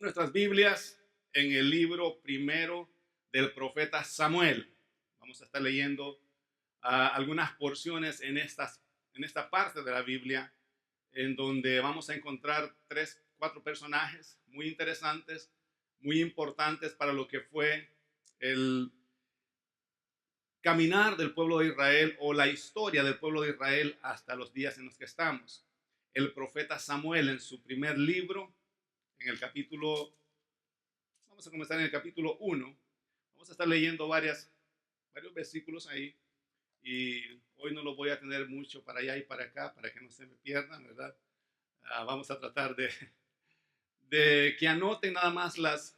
Nuestras Biblias en el libro primero del profeta Samuel. Vamos a estar leyendo algunas porciones en esta parte de la Biblia, en donde vamos a encontrar 4 personajes muy interesantes, muy importantes para lo que fue el caminar del pueblo de Israel o la historia del pueblo de Israel hasta los días en los que estamos. El profeta Samuel, en su primer libro, en el capítulo, vamos a comenzar en el capítulo 1. Vamos a estar leyendo varios versículos ahí, y hoy no lo voy a tener mucho para allá y para acá para que no se me pierdan, ¿verdad? Vamos a tratar de que anoten nada más las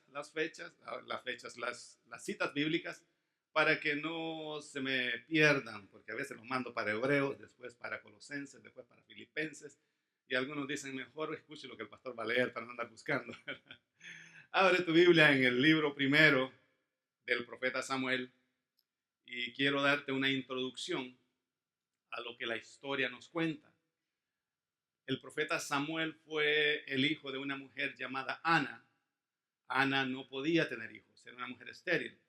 citas bíblicas, para que no se me pierdan, porque a veces los mando para Hebreos, después para Colosenses, después para Filipenses, y algunos dicen, mejor escuche lo que el pastor va a leer para no andar buscando. Abre tu Biblia en el libro primero del profeta Samuel, y quiero darte una introducción a lo que la historia nos cuenta. El profeta Samuel fue el hijo de una mujer llamada Ana. Ana no podía tener hijos, era una mujer estéril,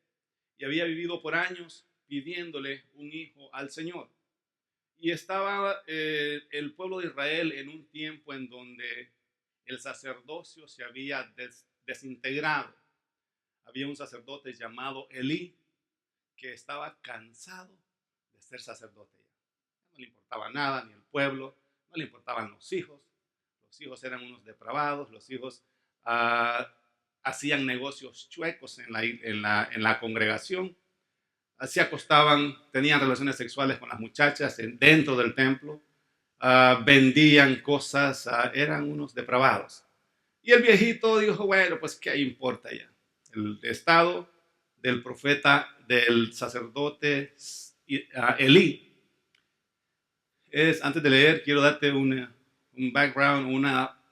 y había vivido por años pidiéndole un hijo al Señor. Y estaba el pueblo de Israel en un tiempo en donde el sacerdocio se había desintegrado. Había un sacerdote llamado Elí que estaba cansado de ser sacerdote. No le importaba nada, ni el pueblo, no le importaban los hijos. Los hijos eran unos depravados, los hijos hacían negocios chuecos en la congregación. Se acostaban, tenían relaciones sexuales con las muchachas dentro del templo, vendían cosas, eran unos depravados. Y el viejito dijo, bueno, pues qué importa ya. El estado del profeta, del sacerdote Elí. Antes de leer, quiero darte un background, un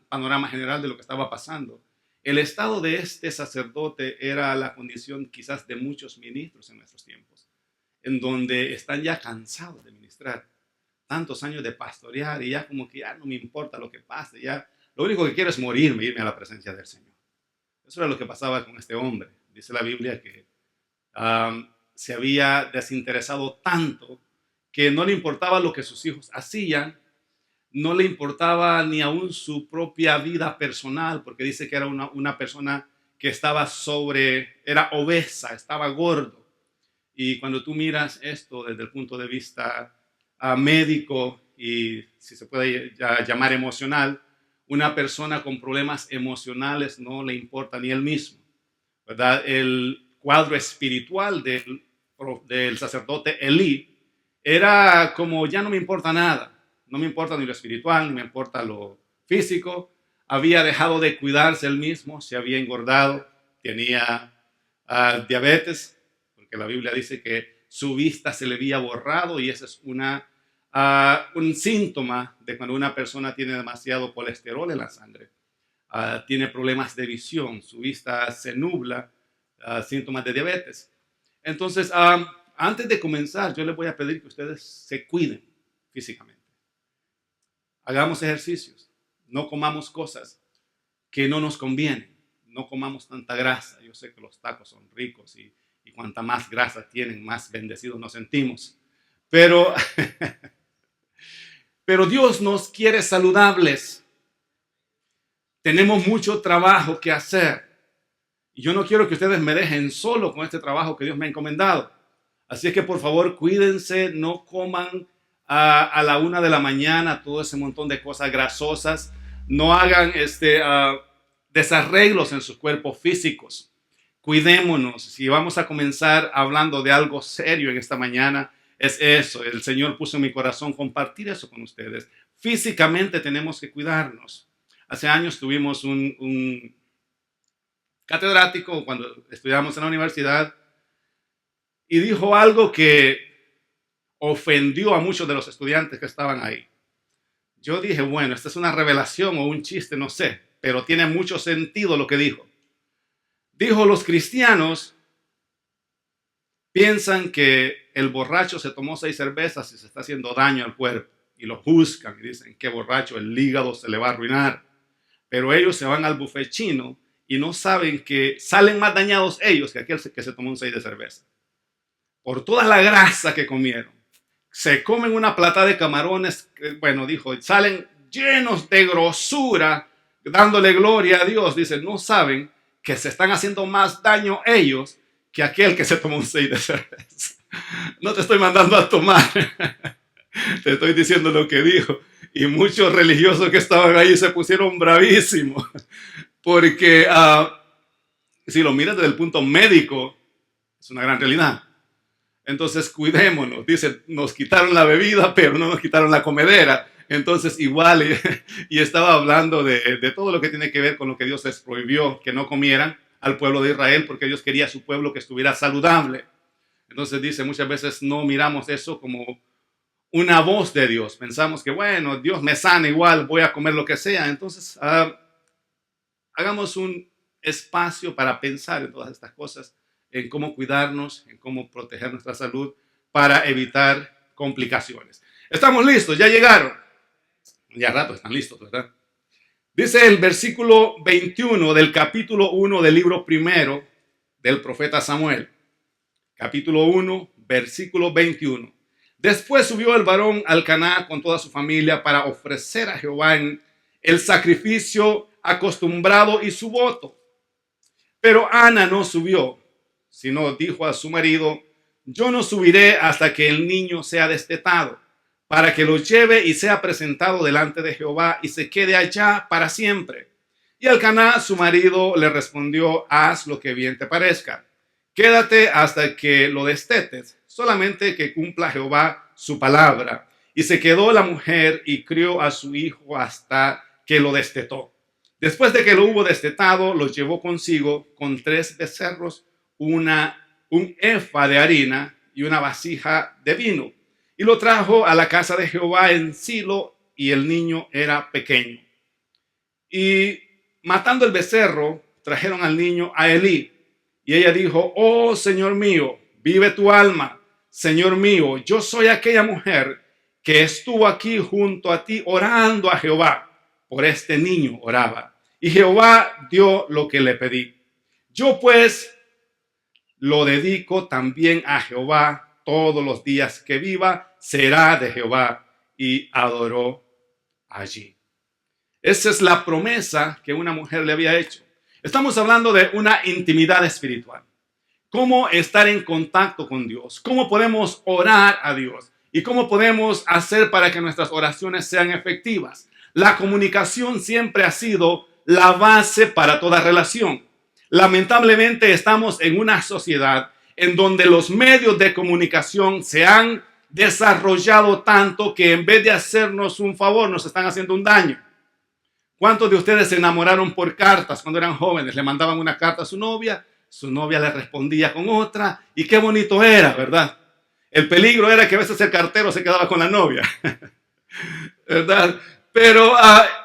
panorama general de lo que estaba pasando. El estado de este sacerdote era la condición quizás de muchos ministros en nuestros tiempos, en donde están ya cansados de ministrar, tantos años de pastorear, y ya como que ya no me importa lo que pase, ya lo único que quiero es morirme, irme a la presencia del Señor. Eso era lo que pasaba con este hombre. Dice la Biblia que se había desinteresado tanto que no le importaba lo que sus hijos hacían, no le importaba ni aún su propia vida personal, porque dice que era una persona que era obesa, estaba gordo. Y cuando tú miras esto desde el punto de vista médico y si se puede llamar emocional, una persona con problemas emocionales no le importa ni él mismo, ¿verdad? El cuadro espiritual del sacerdote Elí era como, ya no me importa nada, no me importa ni lo espiritual, ni me importa lo físico. Había dejado de cuidarse él mismo, se había engordado, tenía diabetes, porque la Biblia dice que su vista se le había borrado, y ese es un síntoma de cuando una persona tiene demasiado colesterol en la sangre. Tiene problemas de visión, su vista se nubla, síntomas de diabetes. Entonces, antes de comenzar, yo les voy a pedir que ustedes se cuiden físicamente. Hagamos ejercicios, no comamos cosas que no nos convienen, no comamos tanta grasa. Yo sé que los tacos son ricos, y cuanta más grasa tienen, más bendecidos nos sentimos. Pero Dios nos quiere saludables. Tenemos mucho trabajo que hacer. Y yo no quiero que ustedes me dejen solo con este trabajo que Dios me ha encomendado. Así es que por favor cuídense, no coman a la 1 de la mañana todo ese montón de cosas grasosas. No hagan desarreglos en sus cuerpos físicos. Cuidémonos. Si vamos a comenzar hablando de algo serio en esta mañana, es eso. El Señor puso en mi corazón compartir eso con ustedes. Físicamente tenemos que cuidarnos. Hace años tuvimos un catedrático cuando estudiábamos en la universidad, y dijo algo que ofendió a muchos de los estudiantes que estaban ahí. Yo dije, bueno, esta es una revelación o un chiste, no sé, pero tiene mucho sentido lo que dijo. Dijo, los cristianos piensan que el borracho se tomó 6 cervezas y se está haciendo daño al cuerpo, y lo juzgan y dicen, qué borracho, el hígado se le va a arruinar. Pero ellos se van al buffet chino y no saben que salen más dañados ellos que aquel que se tomó un 6 de cerveza. Por toda la grasa que comieron. Se comen una plata de camarones, bueno, dijo, salen llenos de grosura, dándole gloria a Dios. Dicen, no saben que se están haciendo más daño ellos que aquel que se tomó un 6 de cerveza. No te estoy mandando a tomar. Te estoy diciendo lo que dijo. Y muchos religiosos que estaban ahí se pusieron bravísimos. Porque si lo miras desde el punto médico, es una gran realidad. Entonces cuidémonos. Dice, nos quitaron la bebida, pero no nos quitaron la comedera. Entonces igual, y estaba hablando de todo lo que tiene que ver con lo que Dios les prohibió que no comieran al pueblo de Israel, porque Dios quería a su pueblo que estuviera saludable. Entonces dice, muchas veces no miramos eso como una voz de Dios. Pensamos que, bueno, Dios me sana igual, voy a comer lo que sea. Entonces, hagamos un espacio para pensar en todas estas cosas, en cómo cuidarnos, en cómo proteger nuestra salud para evitar complicaciones. ¿Estamos listos? ¿Ya llegaron? Ya rato están listos, ¿verdad? Dice el versículo 21 del capítulo 1 del libro primero del profeta Samuel. Capítulo 1, versículo 21. Después subió el varón al Caná con toda su familia para ofrecer a Jehová el sacrificio acostumbrado y su voto. Pero Ana no subió, sino dijo a su marido, yo no subiré hasta que el niño sea destetado, para que lo lleve y sea presentado delante de Jehová y se quede allá para siempre. Y Elcaná, su marido, le respondió, haz lo que bien te parezca. Quédate hasta que lo destetes, solamente que cumpla Jehová su palabra. Y se quedó la mujer y crió a su hijo hasta que lo destetó. Después de que lo hubo destetado, lo llevó consigo con 3 becerros, un efa de harina y una vasija de vino. Y lo trajo a la casa de Jehová en Silo, y el niño era pequeño. Y matando el becerro, trajeron al niño a Elí. Y ella dijo, oh Señor mío, vive tu alma, Señor mío, yo soy aquella mujer que estuvo aquí junto a ti orando a Jehová. Por este niño oraba. Y Jehová dio lo que le pedí. Yo pues lo dedico también a Jehová. Todos los días que viva será de Jehová. Y adoró allí. Esa es la promesa que una mujer le había hecho. Estamos hablando de una intimidad espiritual. Cómo estar en contacto con Dios. Cómo podemos orar a Dios. Y cómo podemos hacer para que nuestras oraciones sean efectivas. La comunicación siempre ha sido la base para toda relación. Lamentablemente estamos en una sociedad en donde los medios de comunicación se han desarrollado tanto que en vez de hacernos un favor nos están haciendo un daño. ¿Cuántos de ustedes se enamoraron por cartas cuando eran jóvenes? Le mandaban una carta a su novia le respondía con otra y qué bonito era, ¿verdad? El peligro era que a veces el cartero se quedaba con la novia, ¿verdad? Pero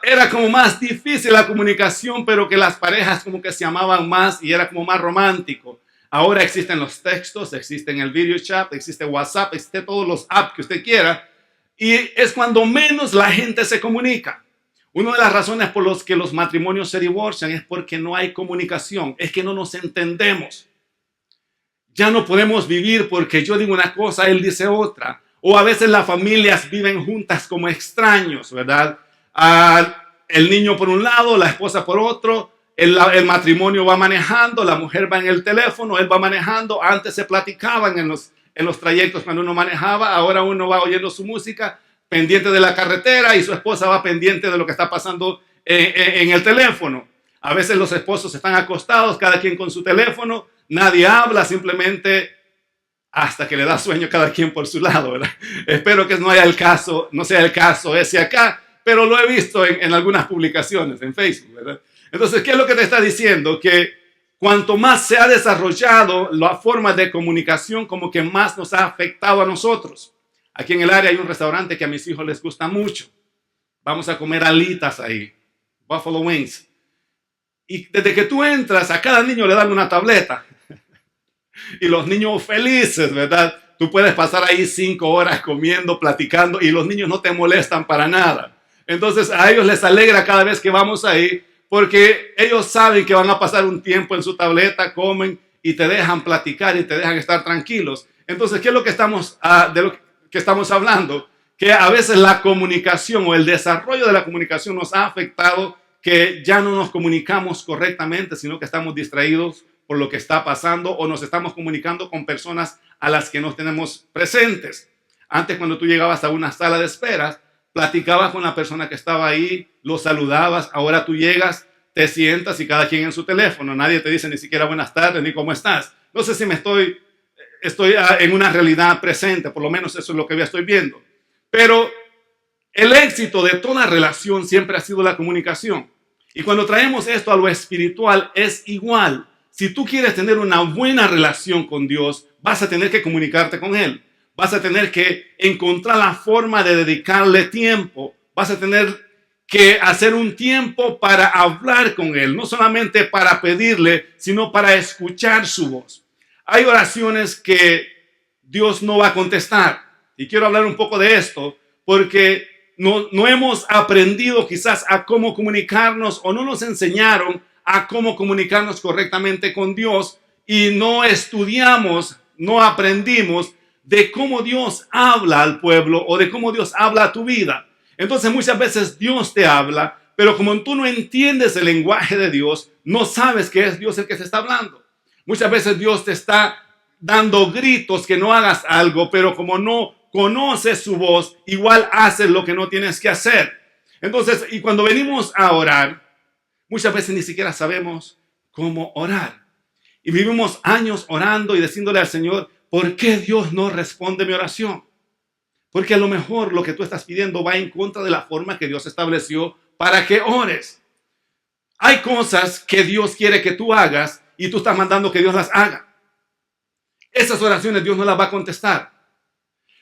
era como más difícil la comunicación, pero que las parejas como que se amaban más y era como más romántico. Ahora existen los textos, existen el video chat, existe WhatsApp, existe todos los apps que usted quiera. Y es cuando menos la gente se comunica. Una de las razones por las que los matrimonios se divorcian es porque no hay comunicación, es que no nos entendemos. Ya no podemos vivir porque yo digo una cosa, él dice otra. O a veces las familias viven juntas como extraños, ¿verdad? El niño por un lado, la esposa por otro, el matrimonio va manejando, la mujer va en el teléfono, él va manejando. Antes se platicaban en los trayectos cuando uno manejaba, ahora uno va oyendo su música, pendiente de la carretera y su esposa va pendiente de lo que está pasando en el teléfono. A veces los esposos están acostados, cada quien con su teléfono, nadie habla, simplemente hasta que le da sueño cada quien por su lado, ¿verdad? Espero que no sea el caso ese acá, pero lo he visto en algunas publicaciones en Facebook, ¿verdad? Entonces, ¿qué es lo que te está diciendo? Que cuanto más se ha desarrollado la forma de comunicación, como que más nos ha afectado a nosotros. Aquí en el área hay un restaurante que a mis hijos les gusta mucho. Vamos a comer alitas ahí, Buffalo Wings. Y desde que tú entras, a cada niño le dan una tableta. Y los niños felices, ¿verdad? Tú puedes pasar ahí 5 horas comiendo, platicando y los niños no te molestan para nada. Entonces a ellos les alegra cada vez que vamos ahí porque ellos saben que van a pasar un tiempo en su tableta, comen y te dejan platicar y te dejan estar tranquilos. Entonces, ¿qué es lo que de lo que estamos hablando? Que a veces la comunicación o el desarrollo de la comunicación nos ha afectado, que ya no nos comunicamos correctamente, sino que estamos distraídos por lo que está pasando o nos estamos comunicando con personas a las que no tenemos presentes. Antes, cuando tú llegabas a una sala de esperas, platicabas con la persona que estaba ahí, lo saludabas. Ahora tú llegas, te sientas y cada quien en su teléfono. Nadie te dice ni siquiera buenas tardes ni cómo estás. No sé si estoy en una realidad presente, por lo menos eso es lo que ya estoy viendo. Pero el éxito de toda relación siempre ha sido la comunicación. Y cuando traemos esto a lo espiritual es igual. Si tú quieres tener una buena relación con Dios, vas a tener que comunicarte con Él. Vas a tener que encontrar la forma de dedicarle tiempo. Vas a tener que hacer un tiempo para hablar con Él. No solamente para pedirle, sino para escuchar su voz. Hay oraciones que Dios no va a contestar. Y quiero hablar un poco de esto porque no hemos aprendido quizás a cómo comunicarnos o no nos enseñaron a cómo comunicarnos correctamente con Dios y no estudiamos, no aprendimos de cómo Dios habla al pueblo o de cómo Dios habla a tu vida. Entonces muchas veces Dios te habla, pero como tú no entiendes el lenguaje de Dios, no sabes que es Dios el que te está hablando. Muchas veces Dios te está dando gritos que no hagas algo, pero como no conoces su voz, igual haces lo que no tienes que hacer. Entonces, y cuando venimos a orar, muchas veces ni siquiera sabemos cómo orar. Y vivimos años orando y diciéndole al Señor, ¿por qué Dios no responde mi oración? Porque a lo mejor lo que tú estás pidiendo va en contra de la forma que Dios estableció para que ores. Hay cosas que Dios quiere que tú hagas y tú estás mandando que Dios las haga. Esas oraciones Dios no las va a contestar.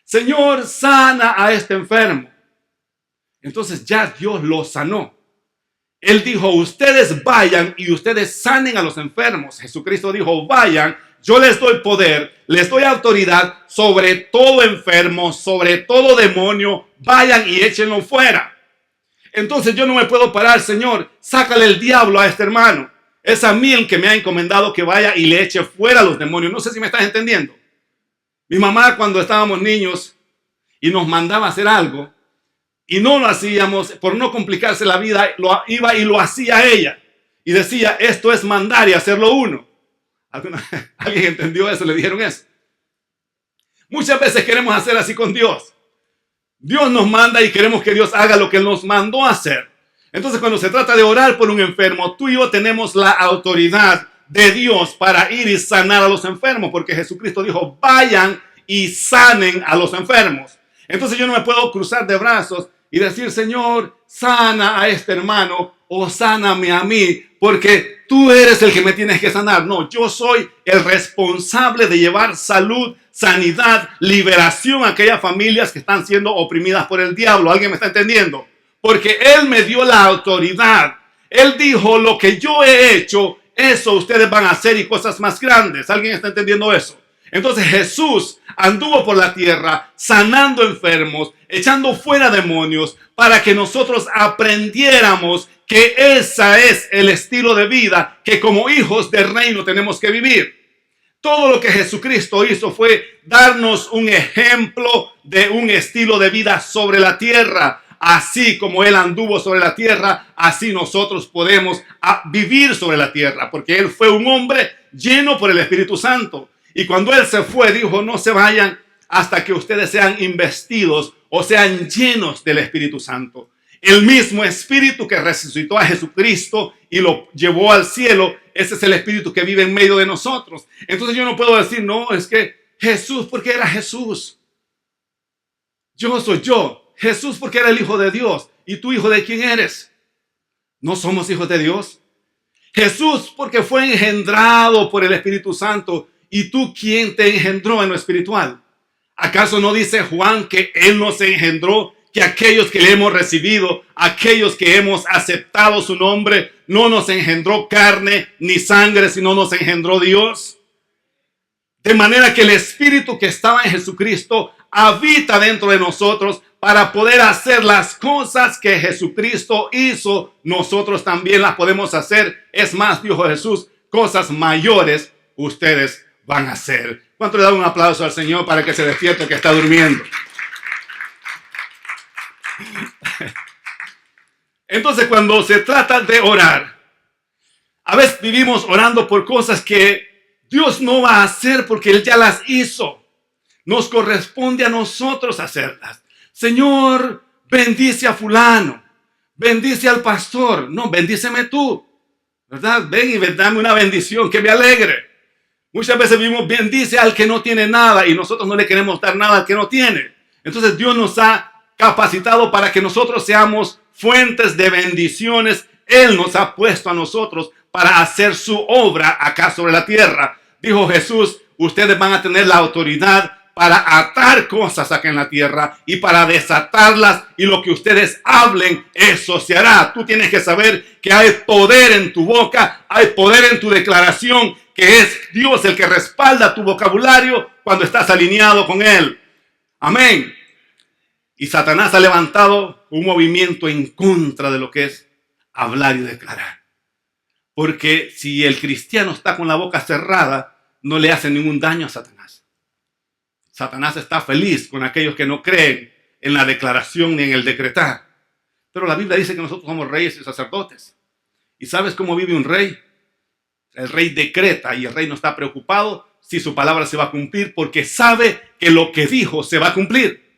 Señor, sana a este enfermo. Entonces ya Dios lo sanó. Él dijo, ustedes vayan y ustedes sanen a los enfermos. Jesucristo dijo, vayan, yo les doy poder, les doy autoridad sobre todo enfermo, sobre todo demonio. Vayan y échenlo fuera. Entonces yo no me puedo parar, Señor, sácale el diablo a este hermano. Es a mí el que me ha encomendado que vaya y le eche fuera a los demonios. No sé si me estás entendiendo. Mi mamá, cuando estábamos niños y nos mandaba a hacer algo y no lo hacíamos, por no complicarse la vida, iba y lo hacía ella. Y decía, esto es mandar y hacerlo uno. ¿Alguien entendió eso? ¿Le dijeron eso? Muchas veces queremos hacer así con Dios. Dios nos manda y queremos que Dios haga lo que Él nos mandó a hacer. Entonces, cuando se trata de orar por un enfermo, tú y yo tenemos la autoridad de Dios para ir y sanar a los enfermos, porque Jesucristo dijo, vayan y sanen a los enfermos. Entonces yo no me puedo cruzar de brazos y decir, Señor, sana a este hermano o sáname a mí, porque tú eres el que me tienes que sanar. No, yo soy el responsable de llevar salud, sanidad, liberación a aquellas familias que están siendo oprimidas por el diablo. ¿Alguien me está entendiendo? Porque Él me dio la autoridad. Él dijo, lo que yo he hecho, eso ustedes van a hacer y cosas más grandes. ¿Alguien está entendiendo eso? Entonces Jesús anduvo por la tierra sanando enfermos, echando fuera demonios, para que nosotros aprendiéramos que ese es el estilo de vida que como hijos del reino tenemos que vivir. Todo lo que Jesucristo hizo fue darnos un ejemplo de un estilo de vida sobre la tierra. Así como Él anduvo sobre la tierra, así nosotros podemos vivir sobre la tierra, porque Él fue un hombre lleno por el Espíritu Santo. Y cuando Él se fue, dijo, no se vayan hasta que ustedes sean investidos o sean llenos del Espíritu Santo. El mismo Espíritu que resucitó a Jesucristo y lo llevó al cielo, ese es el Espíritu que vive en medio de nosotros. Entonces yo no puedo decir, no, es que Jesús, porque era Jesús. Yo soy yo. Jesús porque era el Hijo de Dios. ¿Y tú, hijo de quién eres? ¿No somos hijos de Dios? Jesús porque fue engendrado por el Espíritu Santo. ¿Y tú quién te engendró en lo espiritual? ¿Acaso no dice Juan que Él nos engendró? Que aquellos que le hemos recibido, aquellos que hemos aceptado su nombre, no nos engendró carne ni sangre, sino nos engendró Dios. De manera que el Espíritu que estaba en Jesucristo habita dentro de nosotros para poder hacer las cosas que Jesucristo hizo, nosotros también las podemos hacer. Es más, dijo Jesús, cosas mayores ustedes van a hacer. ¿Cuánto le dan un aplauso al Señor para que se despierte que está durmiendo? Entonces, cuando se trata de orar, a veces vivimos orando por cosas que Dios no va a hacer porque Él ya las hizo. Nos corresponde a nosotros hacerlas. Señor, bendice a fulano, bendice al pastor. No, bendíceme tú, ¿verdad? Ven y dame una bendición que me alegre. Muchas veces vivimos, bendice al que no tiene nada, y nosotros no le queremos dar nada al que no tiene. Entonces Dios nos ha capacitado para que nosotros seamos fuentes de bendiciones. Él nos ha puesto a nosotros para hacer su obra acá sobre la tierra. Dijo Jesús, ustedes van a tener la autoridad para atar cosas acá en la tierra y para desatarlas, y lo que ustedes hablen, eso se hará. Tú tienes que saber que hay poder en tu boca, hay poder en tu declaración, que es Dios el que respalda tu vocabulario cuando estás alineado con Él. Amén. Y Satanás ha levantado un movimiento en contra de lo que es hablar y declarar. Porque si el cristiano está con la boca cerrada, no le hace ningún daño a Satanás. Satanás está feliz con aquellos que no creen en la declaración ni en el decretar. Pero la Biblia dice que nosotros somos reyes y sacerdotes. ¿Y sabes cómo vive un rey? El rey decreta y el rey no está preocupado si su palabra se va a cumplir, porque sabe que lo que dijo se va a cumplir.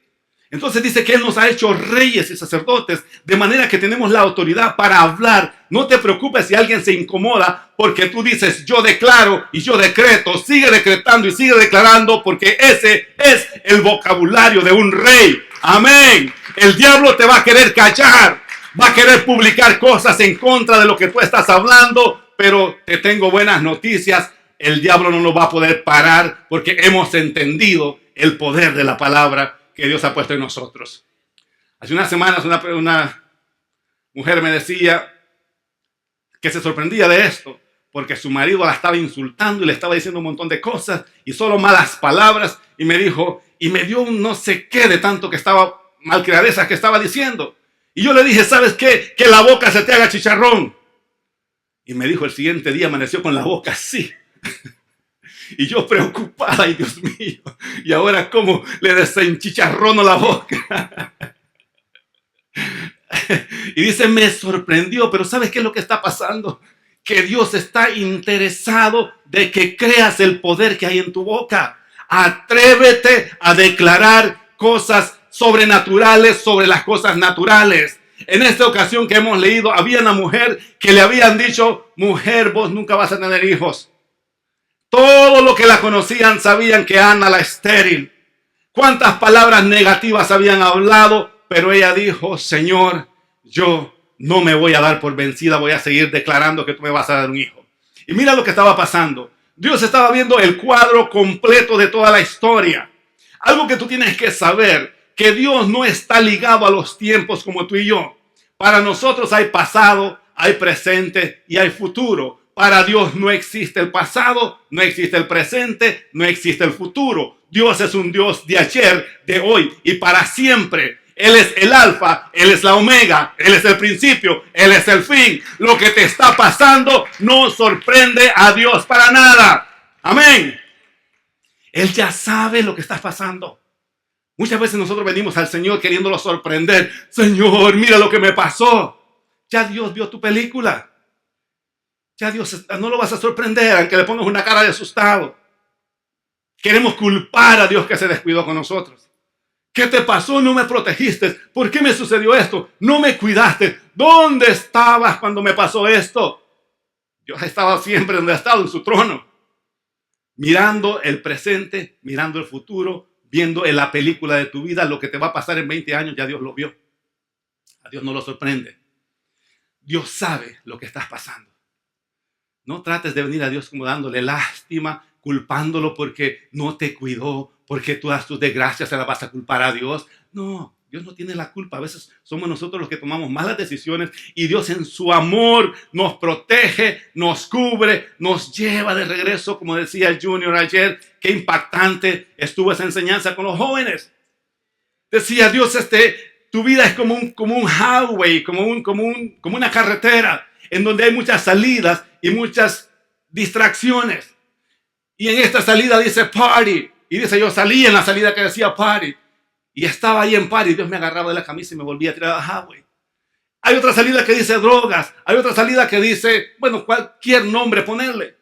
Entonces dice que Él nos ha hecho reyes y sacerdotes, de manera que tenemos la autoridad para hablar. No te preocupes si alguien se incomoda porque tú dices, yo declaro y yo decreto. Sigue decretando y sigue declarando, porque ese es el vocabulario de un rey. Amén. El diablo te va a querer callar, va a querer publicar cosas en contra de lo que tú estás hablando, pero te tengo buenas noticias. El diablo no nos va a poder parar porque hemos entendido el poder de la palabra que Dios ha puesto en nosotros. Hace unas semanas una mujer me decía que se sorprendía de esto, porque su marido la estaba insultando y le estaba diciendo un montón de cosas y solo malas palabras, y me dijo, y me dio un no sé qué de tanto que estaba malcriadeza que estaba diciendo. Y yo le dije, ¿sabes qué? Que la boca se te haga chicharrón. Y me dijo, el siguiente día amaneció con la boca así. Y yo preocupada, ay Dios mío, y ahora cómo le desenchicharrono la boca. Y dice, me sorprendió, pero ¿sabes qué es lo que está pasando? Que Dios está interesado de que creas el poder que hay en tu boca. Atrévete a declarar cosas sobrenaturales sobre las cosas naturales. En esta ocasión que hemos leído, había una mujer que le habían dicho, mujer, vos nunca vas a tener hijos. Todo lo que la conocían sabían que Ana la estéril. Cuántas palabras negativas habían hablado, pero ella dijo, Señor, yo no me voy a dar por vencida, voy a seguir declarando que tú me vas a dar un hijo. Y mira lo que estaba pasando. Dios estaba viendo el cuadro completo de toda la historia. Algo que tú tienes que saber, que Dios no está ligado a los tiempos como tú y yo. Para nosotros hay pasado, hay presente y hay futuro. Para Dios no existe el pasado, no existe el presente, no existe el futuro. Dios es un Dios de ayer, de hoy y para siempre. Él es el alfa, Él es la omega, Él es el principio, Él es el fin. Lo que te está pasando no sorprende a Dios para nada. Amén. Él ya sabe lo que está pasando. Muchas veces nosotros venimos al Señor queriéndolo sorprender. Señor, mira lo que me pasó. Ya Dios vio tu película. Ya Dios no lo vas a sorprender aunque le pongas una cara de asustado. Queremos culpar a Dios que se descuidó con nosotros. ¿Qué te pasó? No me protegiste. ¿Por qué me sucedió esto? No me cuidaste. ¿Dónde estabas cuando me pasó esto? Dios estaba siempre donde ha estado, en su trono. Mirando el presente, mirando el futuro, viendo en la película de tu vida lo que te va a pasar en 20 años, ya Dios lo vio. A Dios no lo sorprende. Dios sabe lo que estás pasando. No trates de venir a Dios como dándole lástima, culpándolo porque no te cuidó, porque todas tus desgracias se las vas a culpar a Dios. No, Dios no tiene la culpa. A veces somos nosotros los que tomamos malas decisiones y Dios en su amor nos protege, nos cubre, nos lleva de regreso, como decía el Junior ayer. Qué impactante estuvo esa enseñanza con los jóvenes. Decía Dios, tu vida es como un highway, como una carretera en donde hay muchas salidas y muchas distracciones. Y en esta salida dice party. Y dice, yo salí en la salida que decía party. Y estaba ahí en party. Dios me agarraba de la camisa y me volvía a tirar al highway. Hay otra salida que dice drogas. Hay otra salida que dice, bueno, cualquier nombre ponerle.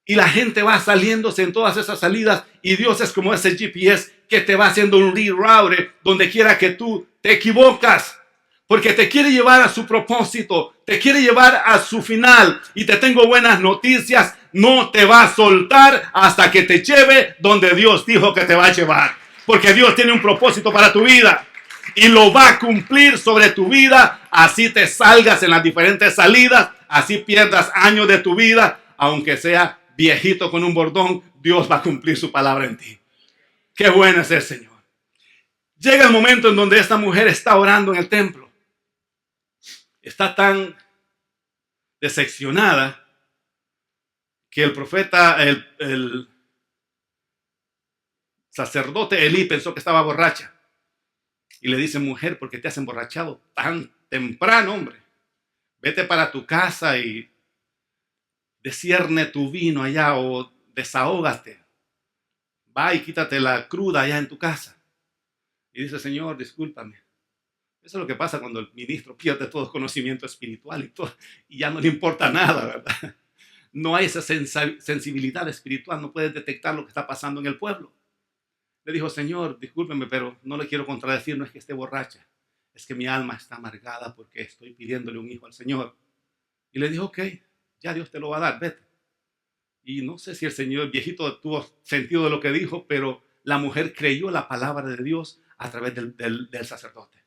Y la gente va saliéndose en todas esas salidas. Y Dios es como ese GPS que te va haciendo un reroute donde quiera que tú te equivocas. Porque te quiere llevar a su propósito. Te quiere llevar a su final. Y te tengo buenas noticias. No te va a soltar hasta que te lleve donde Dios dijo que te va a llevar. Porque Dios tiene un propósito para tu vida. Y lo va a cumplir sobre tu vida. Así te salgas en las diferentes salidas. Así pierdas años de tu vida. Aunque sea viejito con un bordón, Dios va a cumplir su palabra en ti. Qué bueno es el Señor. Llega el momento en donde esta mujer está orando en el templo. Está tan decepcionada que el profeta, el sacerdote Elí pensó que estaba borracha. Y le dice, mujer, ¿por qué te has emborrachado tan temprano, hombre? Vete para tu casa y descierne tu vino allá o desahógate. Va y quítate la cruda allá en tu casa. Y dice, Señor, discúlpame. Eso es lo que pasa cuando el ministro pierde todo conocimiento espiritual y ya no le importa nada, ¿verdad? No hay esa sensibilidad espiritual, no puedes detectar lo que está pasando en el pueblo. Le dijo, Señor, discúlpeme, pero no le quiero contradecir, no es que esté borracha, es que mi alma está amargada porque estoy pidiéndole un hijo al Señor. Y le dijo, ok, ya Dios te lo va a dar, vete. Y no sé si el Señor, el viejito, tuvo sentido de lo que dijo, pero la mujer creyó la palabra de Dios a través del sacerdote.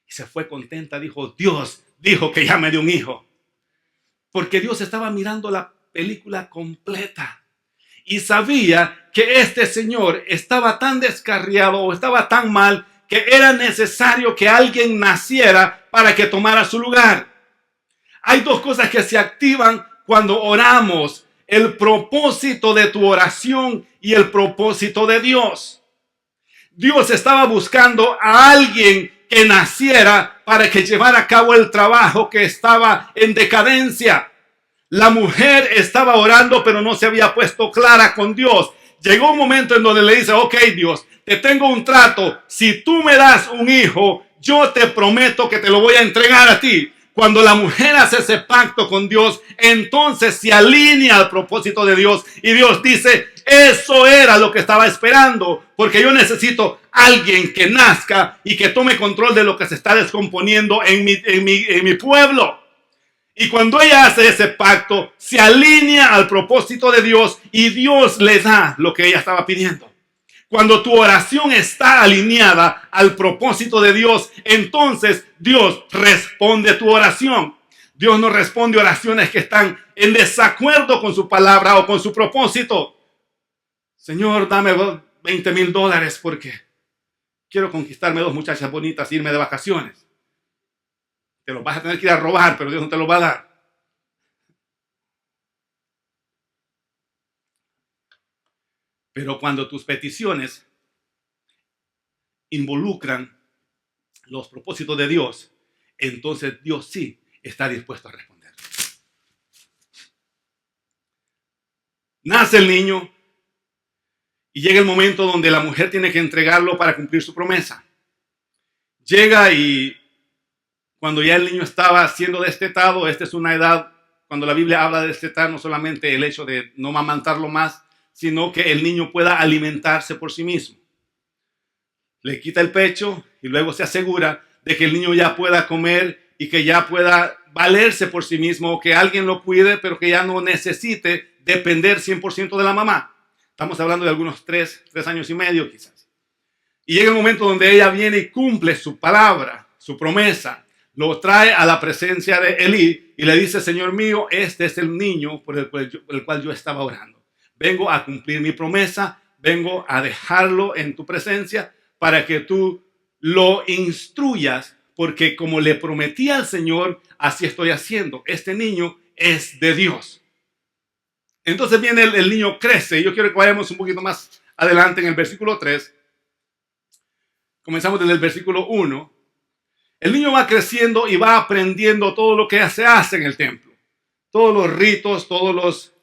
Y se fue contenta, dijo, Dios dijo que ya me dio un hijo. Porque Dios estaba mirando la película completa. Y sabía que este señor estaba tan descarriado o estaba tan mal que era necesario que alguien naciera para que tomara su lugar. Hay dos cosas que se activan cuando oramos: el propósito de tu oración y el propósito de Dios. Dios estaba buscando a alguien que naciera para que llevara a cabo el trabajo que estaba en decadencia. La mujer estaba orando, pero no se había puesto clara con Dios. Llegó un momento en donde le dice, ok, Dios, te tengo un trato. Si tú me das un hijo, yo te prometo que te lo voy a entregar a ti. Cuando la mujer hace ese pacto con Dios, entonces se alinea al propósito de Dios. Y Dios dice, eso era lo que estaba esperando. Porque yo necesito alguien que nazca y que tome control de lo que se está descomponiendo en mi pueblo. Y cuando ella hace ese pacto, se alinea al propósito de Dios y Dios le da lo que ella estaba pidiendo. Cuando tu oración está alineada al propósito de Dios, entonces Dios responde tu oración. Dios no responde oraciones que están en desacuerdo con su palabra o con su propósito. Señor, dame $20,000 porque quiero conquistarme 2 muchachas bonitas e irme de vacaciones. Te los vas a tener que ir a robar, pero Dios no te los va a dar. Pero cuando tus peticiones involucran los propósitos de Dios, entonces Dios sí está dispuesto a responder. Nace el niño y llega el momento donde la mujer tiene que entregarlo para cumplir su promesa. Llega y cuando ya el niño estaba siendo destetado, esta es una edad, cuando la Biblia habla de destetar, no solamente el hecho de no amamantarlo más, sino que el niño pueda alimentarse por sí mismo. Le quita el pecho y luego se asegura de que el niño ya pueda comer y que ya pueda valerse por sí mismo, o que alguien lo cuide, pero que ya no necesite depender 100% de la mamá. Estamos hablando de algunos 3 años y medio quizás. Y llega el momento donde ella viene y cumple su palabra, su promesa. Lo trae a la presencia de Elí y le dice, Señor mío, este es el niño por el cual yo estaba orando. Vengo a cumplir mi promesa, vengo a dejarlo en tu presencia para que tú lo instruyas, porque como le prometí al Señor, así estoy haciendo. Este niño es de Dios. Entonces viene el niño, crece. Yo quiero que vayamos un poquito más adelante en el versículo 3. comenzamos desde el versículo 1, el niño va creciendo y va aprendiendo todo lo que se hace en el templo. Todos los ritos, todos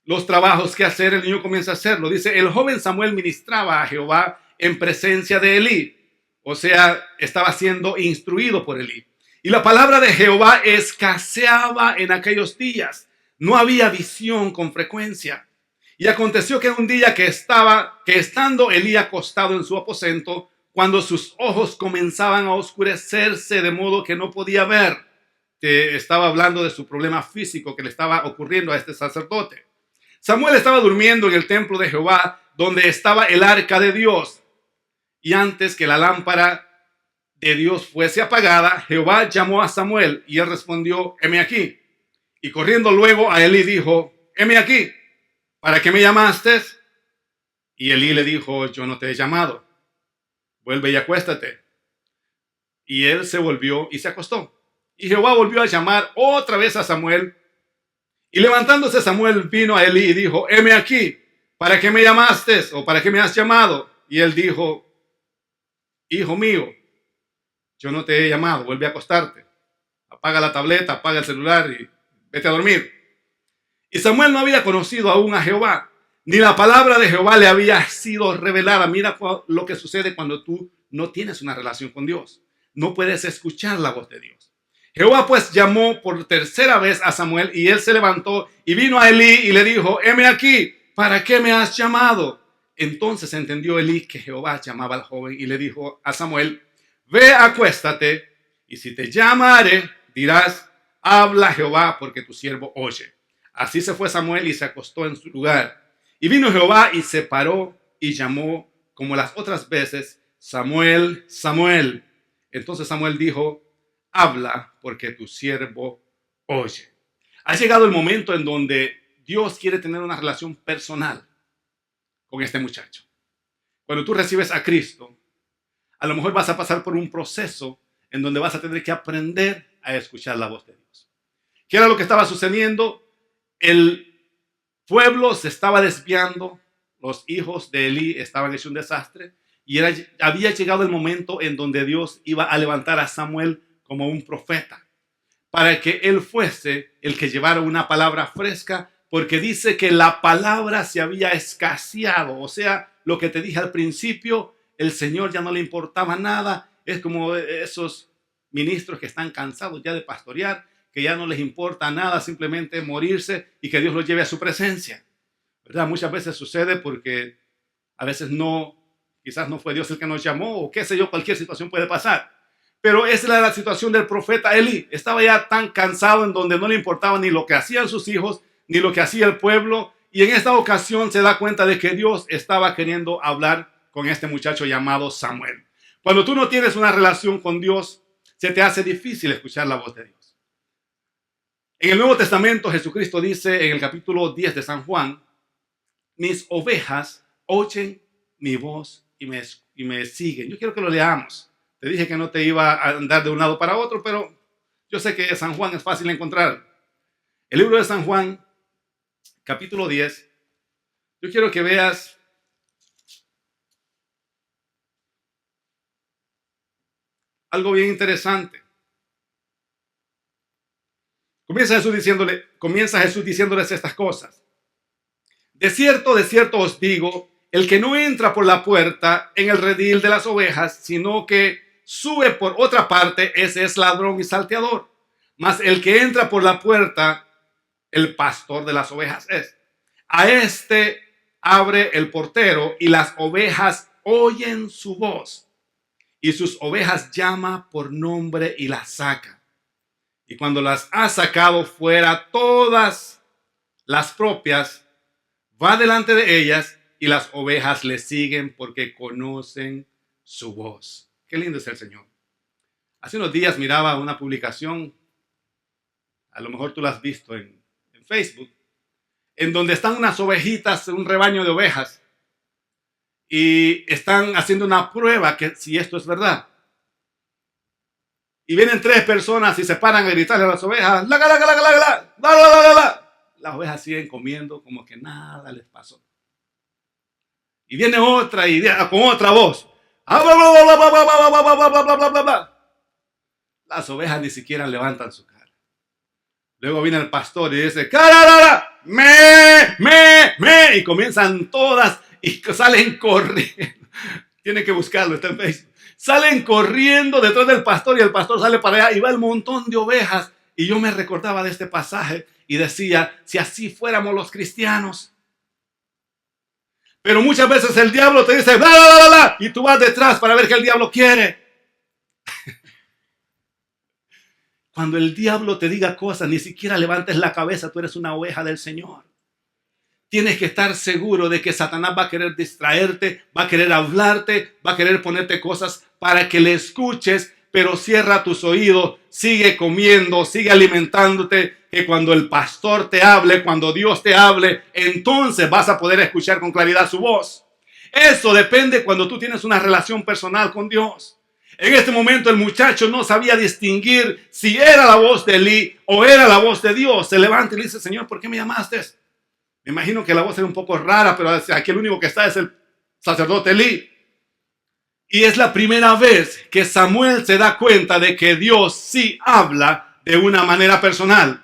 los trabajos que hacer, el niño comienza a hacerlo. Dice, el joven Samuel ministraba a Jehová en presencia de Elí. O sea, estaba siendo instruido por Elí. Y la palabra de Jehová escaseaba en aquellos días. No había visión con frecuencia. Y aconteció que un día que estando Elí acostado en su aposento, cuando sus ojos comenzaban a oscurecerse de modo que no podía ver, que estaba hablando de su problema físico que le estaba ocurriendo a este sacerdote. Samuel estaba durmiendo en el templo de Jehová, donde estaba el arca de Dios. Y antes que la lámpara de Dios fuese apagada, Jehová llamó a Samuel y él respondió, heme aquí. Y corriendo luego a Elí dijo, heme aquí, ¿para qué me llamaste? Y Elí le dijo, yo no te he llamado, vuelve y acuéstate. Y él se volvió y se acostó. Y Jehová volvió a llamar otra vez a Samuel. Y levantándose Samuel vino a Elí y dijo, heme aquí, ¿para qué me llamaste? ¿O para qué me has llamado? Y él dijo, hijo mío, yo no te he llamado, vuelve a acostarte. Apaga la tableta, apaga el celular y vete a dormir. Y Samuel no había conocido aún a Jehová, ni la palabra de Jehová le había sido revelada. Mira lo que sucede cuando tú no tienes una relación con Dios. No puedes escuchar la voz de Dios. Jehová pues llamó por tercera vez a Samuel y él se levantó y vino a Elí y le dijo, heme aquí, ¿para qué me has llamado? Entonces entendió Elí que Jehová llamaba al joven y le dijo a Samuel, ve, acuéstate, y si te llamare, dirás, habla Jehová, porque tu siervo oye. Así se fue Samuel y se acostó en su lugar. Y vino Jehová y se paró y llamó, como las otras veces, Samuel, Samuel. Entonces Samuel dijo, habla, porque tu siervo oye. Ha llegado el momento en donde Dios quiere tener una relación personal con este muchacho. Cuando tú recibes a Cristo, a lo mejor vas a pasar por un proceso en donde vas a tener que aprender a escuchar la voz de Dios. ¿Qué era lo que estaba sucediendo? El pueblo se estaba desviando, los hijos de Elí estaban hecho un desastre y había llegado el momento en donde Dios iba a levantar a Samuel como un profeta para que él fuese el que llevara una palabra fresca, porque dice que la palabra se había escaseado. O sea, lo que te dije al principio, el Señor ya no le importaba nada. Es como esos ministros que están cansados ya de pastorear, que ya no les importa nada, simplemente morirse y que Dios los lleve a su presencia, ¿verdad? Muchas veces sucede porque a veces quizás no fue Dios el que nos llamó, o qué sé yo, cualquier situación puede pasar. Pero esa era la situación del profeta Elí. Estaba ya tan cansado en donde no le importaba ni lo que hacían sus hijos, ni lo que hacía el pueblo. Y en esta ocasión se da cuenta de que Dios estaba queriendo hablar con este muchacho llamado Samuel. Cuando tú no tienes una relación con Dios, se te hace difícil escuchar la voz de Dios. En el Nuevo Testamento, Jesucristo dice en el capítulo 10 de San Juan, mis ovejas oyen mi voz y me siguen. Yo quiero que lo leamos. Te dije que no te iba a andar de un lado para otro, pero yo sé que San Juan es fácil de encontrar. El libro de San Juan, capítulo 10. Yo quiero que veas algo bien interesante. Comienza Jesús diciéndoles estas cosas. De cierto os digo, el que no entra por la puerta en el redil de las ovejas, sino que sube por otra parte, ese es ladrón y salteador. Mas el que entra por la puerta, el pastor de las ovejas es. A este abre el portero y las ovejas oyen su voz. Y sus ovejas llama por nombre y las saca. Y cuando las ha sacado fuera todas las propias, va delante de ellas y las ovejas le siguen porque conocen su voz. Qué lindo es el Señor. Hace unos días miraba una publicación, a lo mejor tú la has visto en Facebook, en donde están unas ovejitas, un rebaño de ovejas, y están haciendo una prueba que si esto es verdad. Y vienen 3 personas y se paran a gritarle a las ovejas, las ovejas siguen comiendo como que nada les pasó. Y viene otra y con otra voz, Las ovejas ni siquiera levantan su cara. Luego viene el pastor y dice, ¡cararara! ¡Me! Y comienzan todas y salen corriendo. Tienen que buscarlo, está en Facebook. Salen corriendo detrás del pastor y el pastor sale para allá y va el montón de ovejas. Y yo me recordaba de este pasaje y decía, si así fuéramos los cristianos. Pero muchas veces el diablo te dice, bla, bla, bla, bla, y tú vas detrás para ver qué el diablo quiere. Cuando el diablo te diga cosas, ni siquiera levantes la cabeza, tú eres una oveja del Señor. Tienes que estar seguro de que Satanás va a querer distraerte, va a querer hablarte, va a querer ponerte cosas para que le escuches, pero cierra tus oídos, sigue comiendo, sigue alimentándote, que cuando el pastor te hable, cuando Dios te hable, entonces vas a poder escuchar con claridad su voz. Eso depende cuando tú tienes una relación personal con Dios. En este momento el muchacho no sabía distinguir si era la voz de Elí o era la voz de Dios. Se levanta y le dice, Señor, ¿por qué me llamaste? Me imagino que la voz era un poco rara, pero aquí el único que está es el sacerdote Elí. Y es la primera vez que Samuel se da cuenta de que Dios sí habla de una manera personal.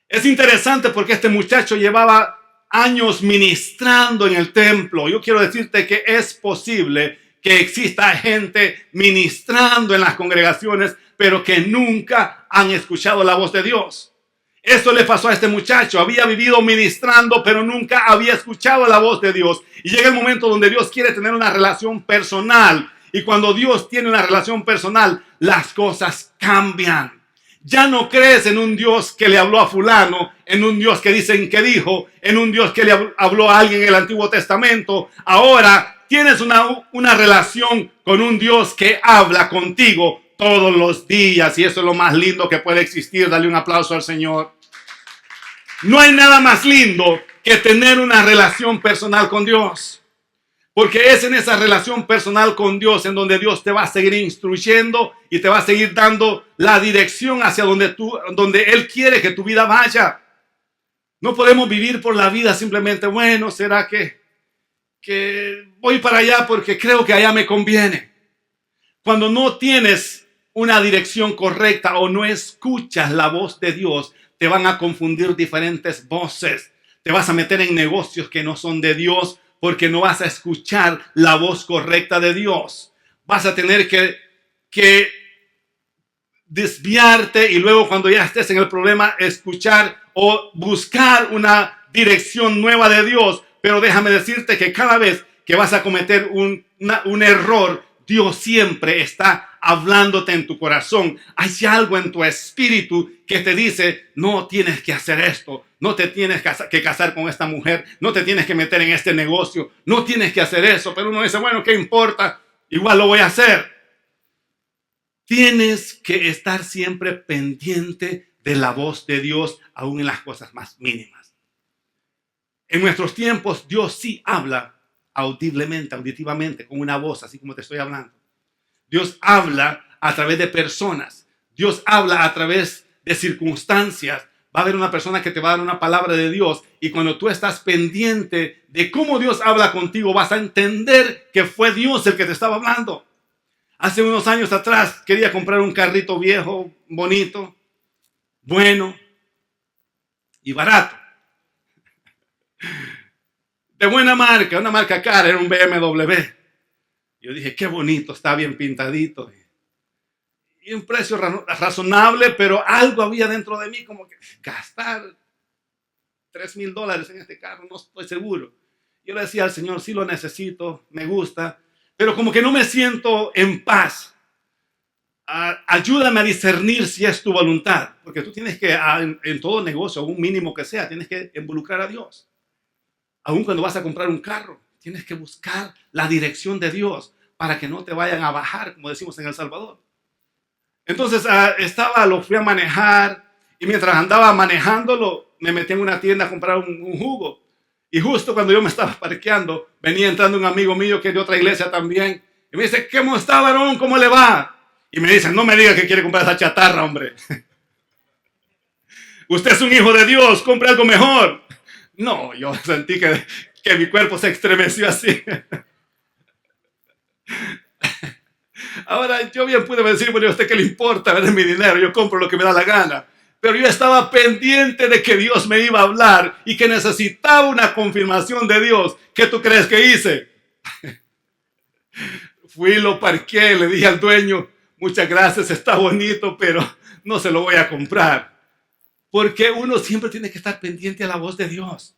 Es interesante porque este muchacho llevaba años ministrando en el templo. Yo quiero decirte que es posible que exista gente ministrando en las congregaciones, pero que nunca han escuchado la voz de Dios. Eso le pasó a este muchacho. Había vivido ministrando, pero nunca había escuchado la voz de Dios. Y llega el momento donde Dios quiere tener una relación personal. Y cuando Dios tiene una relación personal, las cosas cambian. Ya no crees en un Dios que le habló a fulano, en un Dios que dicen que dijo, en un Dios que le habló a alguien en el Antiguo Testamento. Ahora tienes una relación con un Dios que habla contigo todos los días, y eso es lo más lindo que puede existir. Dale un aplauso al Señor. No hay nada más lindo que tener una relación personal con Dios. Porque es en esa relación personal con Dios en donde Dios te va a seguir instruyendo y te va a seguir dando la dirección hacia donde Él quiere que tu vida vaya. No podemos vivir por la vida simplemente, bueno, ¿será que voy para allá porque creo que allá me conviene? Cuando no tienes una dirección correcta o no escuchas la voz de Dios, te van a confundir diferentes voces. Te vas a meter en negocios que no son de Dios, porque no vas a escuchar la voz correcta de Dios. Vas a tener que desviarte y luego cuando ya estés en el problema, escuchar o buscar una dirección nueva de Dios. Pero déjame decirte que cada vez que vas a cometer un error, Dios siempre está hablándote en tu corazón. Hay algo en tu espíritu que te dice, no tienes que hacer esto, no te tienes que casar con esta mujer, no te tienes que meter en este negocio, no tienes que hacer eso. Pero uno dice, bueno, ¿qué importa? Igual lo voy a hacer. Tienes que estar siempre pendiente de la voz de Dios, aún en las cosas más mínimas. En nuestros tiempos, Dios sí habla audiblemente, auditivamente, con una voz, así como te estoy hablando. Dios habla a través de personas. Dios habla a través de circunstancias. Va a haber una persona que te va a dar una palabra de Dios, y cuando tú estás pendiente de cómo Dios habla contigo, vas a entender que fue Dios el que te estaba hablando. Hace unos años atrás quería comprar un carrito viejo, bonito, bueno y barato. De buena marca, una marca cara, era un BMW. Yo dije, qué bonito, está bien pintadito. Y un precio razonable, pero algo había dentro de mí como que gastar $3,000 en este carro, no estoy seguro. Yo le decía al Señor, sí lo necesito, me gusta, pero como que no me siento en paz. Ayúdame a discernir si es tu voluntad, porque tú tienes que, en todo negocio, un mínimo que sea, tienes que involucrar a Dios. Aún cuando vas a comprar un carro, tienes que buscar la dirección de Dios para que no te vayan a bajar, como decimos en El Salvador. Entonces lo fui a manejar, y mientras andaba manejándolo, me metí en una tienda a comprar un jugo. Y justo cuando yo me estaba parqueando, venía entrando un amigo mío que es de otra iglesia también. Y me dice, ¿cómo está, varón? ¿Cómo le va? Y me dice, no me diga que quiere comprar esa chatarra, hombre. Usted es un hijo de Dios, compre algo mejor. No, yo sentí que mi cuerpo se estremeció así. Ahora, yo bien pude decir, bueno, ¿a usted qué le importa? Es mi dinero, yo compro lo que me da la gana. Pero yo estaba pendiente de que Dios me iba a hablar y que necesitaba una confirmación de Dios. ¿Qué tú crees que hice? Fui, lo parqué, le dije al dueño, muchas gracias, está bonito, pero no se lo voy a comprar. Porque uno siempre tiene que estar pendiente a la voz de Dios.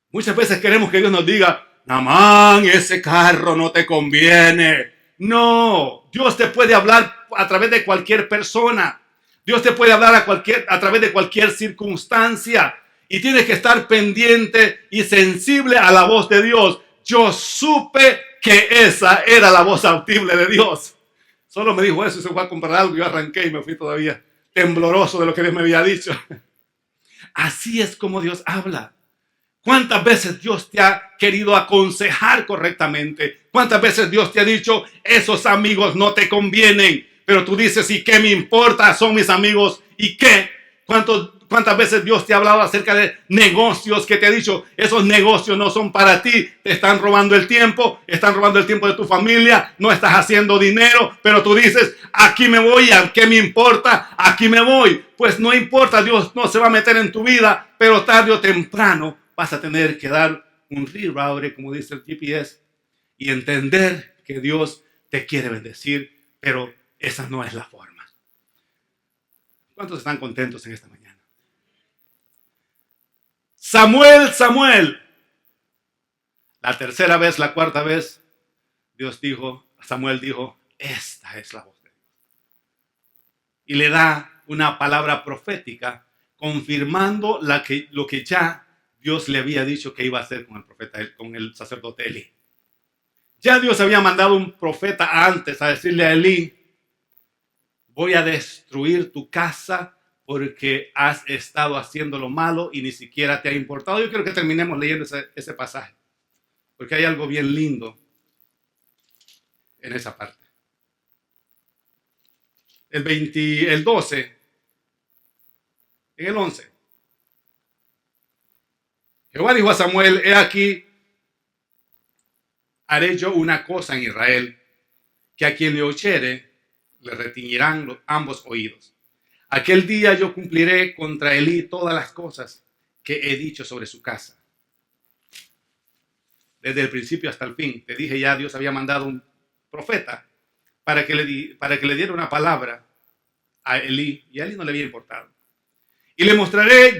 Muchas veces queremos que Dios nos diga, Namán, ese carro no te conviene. No, Dios te puede hablar a través de cualquier persona. Dios te puede hablar a través de cualquier circunstancia. Y tienes que estar pendiente y sensible a la voz de Dios. Yo supe que esa era la voz audible de Dios. Solo me dijo eso y se fue a comprar algo. Yo arranqué y me fui todavía tembloroso de lo que Dios me había dicho. Así es como Dios habla. ¿Cuántas veces Dios te ha querido aconsejar correctamente? ¿Cuántas veces Dios te ha dicho, esos amigos no te convienen? Pero tú dices, ¿y qué me importa? Son mis amigos. ¿Y qué? ¿Cuántas veces Dios te ha hablado acerca de negocios que te ha dicho, esos negocios no son para ti, te están robando el tiempo de tu familia, no estás haciendo dinero, pero tú dices, aquí me voy, ¿a qué me importa? Aquí me voy. Pues no importa, Dios no se va a meter en tu vida, pero tarde o temprano vas a tener que dar un reroute, como dice el GPS, y entender que Dios te quiere bendecir, pero esa no es la forma. ¿Cuántos están contentos en esta mañana? Samuel. La tercera vez, la cuarta vez, Samuel dijo, esta es la voz de Dios. Y le da una palabra profética confirmando lo que ya Dios le había dicho que iba a hacer con el profeta, con el sacerdote Elí. Ya Dios había mandado un profeta antes a decirle a Elí, voy a destruir tu casa porque has estado haciendo lo malo y ni siquiera te ha importado. Yo quiero que terminemos leyendo ese pasaje, porque hay algo bien lindo en esa parte. El 12, en el 11. Jehová dijo a Samuel, he aquí, haré yo una cosa en Israel, que a quien le oyere, le retiñirán ambos oídos. Aquel día yo cumpliré contra Elí todas las cosas que he dicho sobre su casa. Desde el principio hasta el fin. Te dije ya, Dios había mandado un profeta para que le diera una palabra a Elí, y a Elí no le había importado. Y le mostraré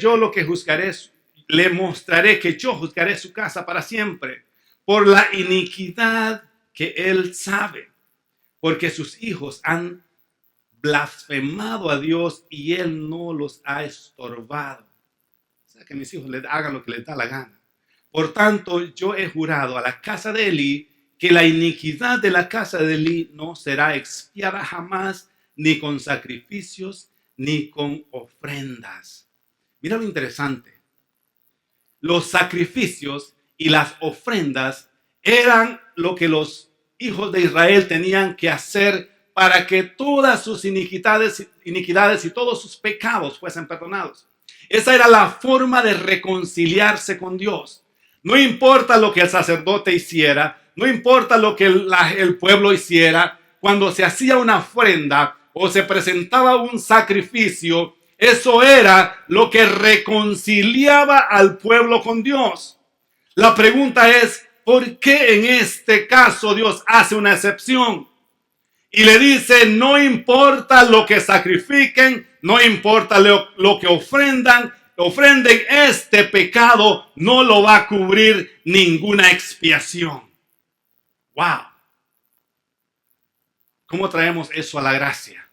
que yo juzgaré su casa para siempre por la iniquidad que él sabe, porque sus hijos han blasfemado a Dios y él no los ha estorbado. O sea, que mis hijos les hagan lo que les da la gana. Por tanto, yo he jurado a la casa de Elí que la iniquidad de la casa de Elí no será expiada jamás, ni con sacrificios, ni con ofrendas. Mira lo interesante. Los sacrificios y las ofrendas eran lo que los hijos de Israel tenían que hacer para que todas sus iniquidades y todos sus pecados fuesen perdonados. Esa era la forma de reconciliarse con Dios. No importa lo que el sacerdote hiciera, no importa lo que el pueblo hiciera, cuando se hacía una ofrenda o se presentaba un sacrificio, eso era lo que reconciliaba al pueblo con Dios. La pregunta es, ¿por qué en este caso Dios hace una excepción? Y le dice, no importa lo que sacrifiquen, no importa lo que ofrenden, este pecado no lo va a cubrir ninguna expiación. ¡Wow! ¿Cómo traemos eso a la gracia?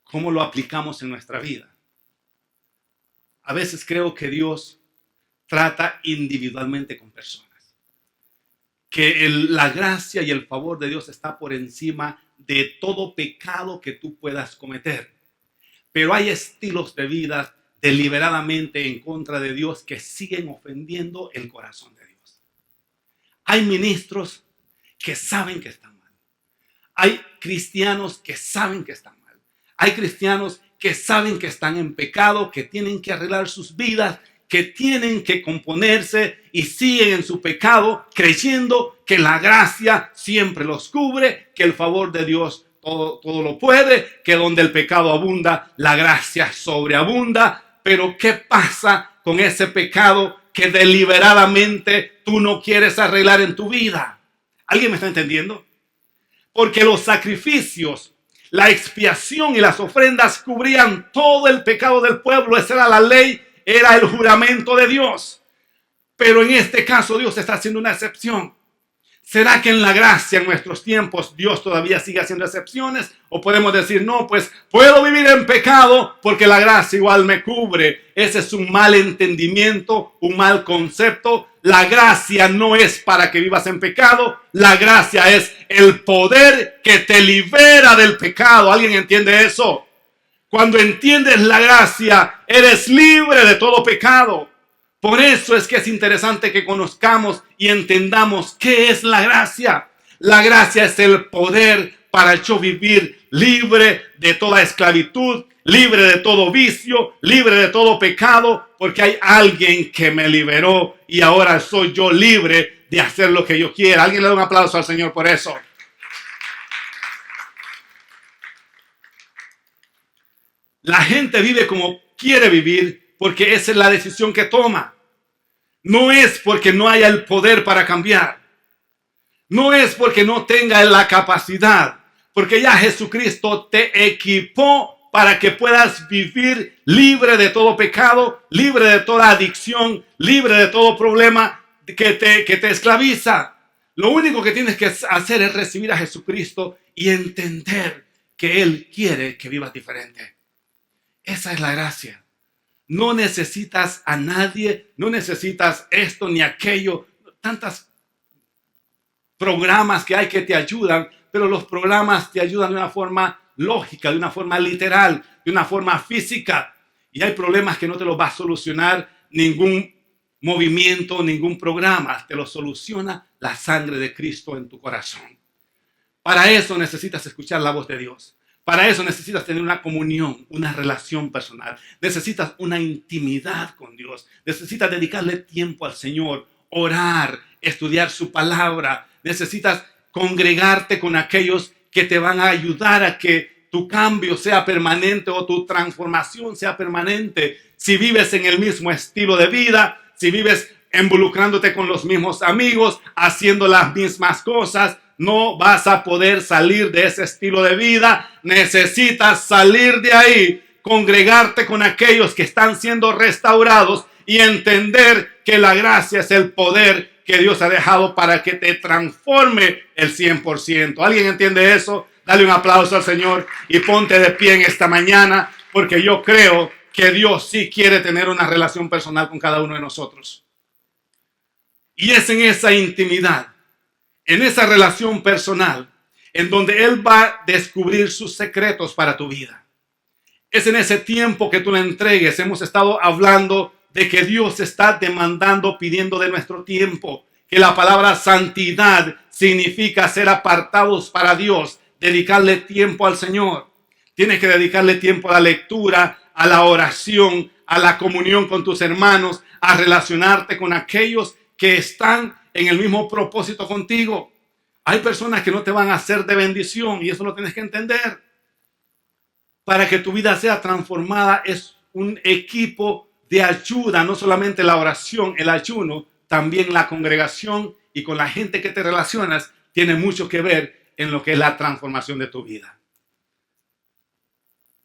¿Cómo lo aplicamos en nuestra vida? A veces creo que Dios trata individualmente con personas. Que la gracia y el favor de Dios está por encima de todo pecado que tú puedas cometer. Pero hay estilos de vida deliberadamente en contra de Dios que siguen ofendiendo el corazón de Dios. Hay ministros que saben que están mal. Hay cristianos que saben que están mal. Hay cristianos que saben que están en pecado, que tienen que arreglar sus vidas, que tienen que componerse y siguen en su pecado creyendo que la gracia siempre los cubre, que el favor de Dios todo lo puede, que donde el pecado abunda, la gracia sobreabunda. Pero ¿qué pasa con ese pecado que deliberadamente tú no quieres arreglar en tu vida? ¿Alguien me está entendiendo? Porque los sacrificios, la expiación y las ofrendas cubrían todo el pecado del pueblo. Esa era la ley, era el juramento de Dios. Pero en este caso Dios está haciendo una excepción. ¿Será que en la gracia en nuestros tiempos Dios todavía sigue haciendo excepciones? ¿O podemos decir, no, pues puedo vivir en pecado porque la gracia igual me cubre? Ese es un mal entendimiento, un mal concepto. La gracia no es para que vivas en pecado. La gracia es el poder que te libera del pecado. ¿Alguien entiende eso? Cuando entiendes la gracia, eres libre de todo pecado. Por eso es que es interesante que conozcamos y entendamos qué es la gracia. La gracia es el poder para yo vivir libre de toda esclavitud, libre de todo vicio, libre de todo pecado, porque hay alguien que me liberó y ahora soy yo libre de hacer lo que yo quiera. Alguien le da un aplauso al Señor por eso. La gente vive como quiere vivir porque esa es la decisión que toma. No es porque no haya el poder para cambiar. No es porque no tenga la capacidad. Porque ya Jesucristo te equipó para que puedas vivir libre de todo pecado, libre de toda adicción, libre de todo problema que te esclaviza. Lo único que tienes que hacer es recibir a Jesucristo y entender que Él quiere que vivas diferente. Esa es la gracia. No necesitas a nadie, no necesitas esto ni aquello. Tantos programas que hay que te ayudan, pero los programas te ayudan de una forma lógica, de una forma literal, de una forma física. Y hay problemas que no te los va a solucionar ningún movimiento, ningún programa. Te lo soluciona la sangre de Cristo en tu corazón. Para eso necesitas escuchar la voz de Dios. Para eso necesitas tener una comunión, una relación personal. Necesitas una intimidad con Dios. Necesitas dedicarle tiempo al Señor, orar, estudiar su palabra. Necesitas congregarte con aquellos que te van a ayudar a que tu cambio sea permanente o tu transformación sea permanente. Si vives en el mismo estilo de vida, si vives involucrándote con los mismos amigos, haciendo las mismas cosas, no vas a poder salir de ese estilo de vida. Necesitas salir de ahí, congregarte con aquellos que están siendo restaurados y entender que la gracia es el poder que Dios ha dejado para que te transforme el 100%. ¿Alguien entiende eso? Dale un aplauso al Señor y ponte de pie en esta mañana, porque yo creo que Dios sí quiere tener una relación personal con cada uno de nosotros. Y es en esa intimidad, en esa relación personal, en donde Él va a descubrir sus secretos para tu vida. Es en ese tiempo que tú le entregues. Hemos estado hablando de que Dios está demandando, pidiendo de nuestro tiempo, que la palabra santidad significa ser apartados para Dios, dedicarle tiempo al Señor. Tienes que dedicarle tiempo a la lectura, a la oración, a la comunión con tus hermanos, a relacionarte con aquellos que están en el mismo propósito contigo. Hay personas que no te van a hacer de bendición y eso lo tienes que entender. Para que tu vida sea transformada es un equipo de ayuda, no solamente la oración, el ayuno, también la congregación y con la gente que te relacionas tiene mucho que ver en lo que es la transformación de tu vida.